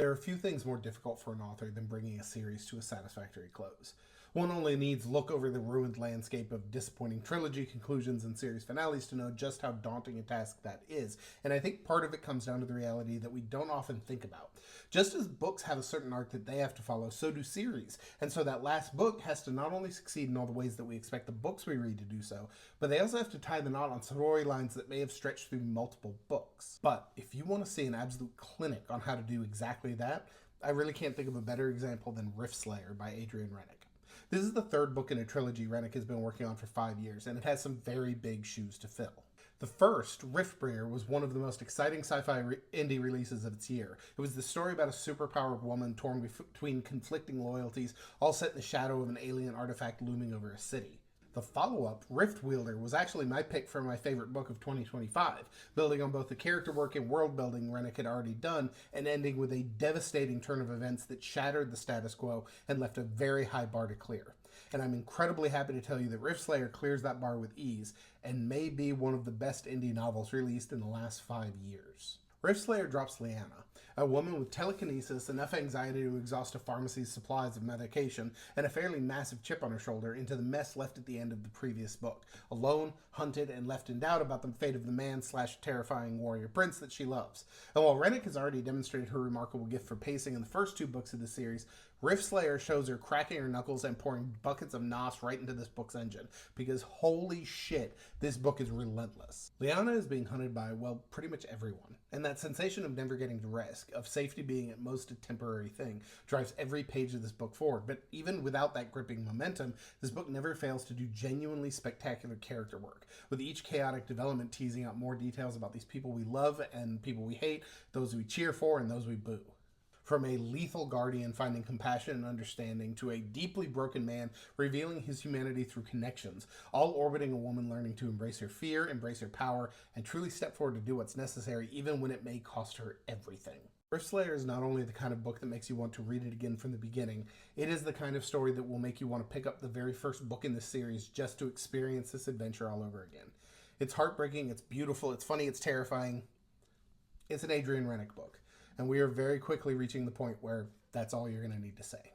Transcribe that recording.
There are few things more difficult for an author than bringing a series to a satisfactory close. One only needs look over the ruined landscape of disappointing trilogy conclusions and series finales to know just how daunting a task that is, and I think part of it comes down to the reality that we don't often think about. Just as books have a certain arc that they have to follow, so do series, and so that last book has to not only succeed in all the ways that we expect the books we read to do so, but they also have to tie the knot on storylines that may have stretched through multiple books. But if you want to see an absolute clinic on how to do exactly that, I really can't think of a better example than Riftslayer by Adrian Renick. This is the third book in a trilogy Renick has been working on for 5 years, and it has some very big shoes to fill. The first, Riftbringer, was one of the most exciting sci-fi indie releases of its year. It was the story about a superpowered woman torn between conflicting loyalties, all set in the shadow of an alien artifact looming over a city. The follow-up, Riftwielder, was actually my pick for my favorite book of 2025, building on both the character work and world building Renick had already done, and ending with a devastating turn of events that shattered the status quo and left a very high bar to clear. And I'm incredibly happy to tell you that Riftslayer clears that bar with ease, and may be one of the best indie novels released in the last 5 years. Riftslayer drops Liana, a woman with telekinesis, enough anxiety to exhaust a pharmacy's supplies of medication, and a fairly massive chip on her shoulder, into the mess left at the end of the previous book. Alone, hunted, and left in doubt about the fate of the man/terrifying warrior prince that she loves. And while Renick has already demonstrated her remarkable gift for pacing in the first 2 books of the series, Riftslayer shows her cracking her knuckles and pouring buckets of nos right into this book's engine, because holy shit, this book is relentless. Liana is being hunted by, well, pretty much everyone, and that sensation of never getting to rest, of safety being at most a temporary thing, drives every page of this book forward. But even without that gripping momentum, this book never fails to do genuinely spectacular character work, with each chaotic development teasing out more details about these people we love and people we hate, those we cheer for and those we boo. From a lethal guardian finding compassion and understanding to a deeply broken man revealing his humanity through connections, all orbiting a woman learning to embrace her fear, embrace her power, and truly step forward to do what's necessary even when it may cost her everything. Riftslayer is not only the kind of book that makes you want to read it again from the beginning, it is the kind of story that will make you want to pick up the very first book in this series just to experience this adventure all over again. It's heartbreaking, it's beautiful, it's funny, it's terrifying. It's an Adrian Renick book. And we are very quickly reaching the point where that's all you're going to need to say.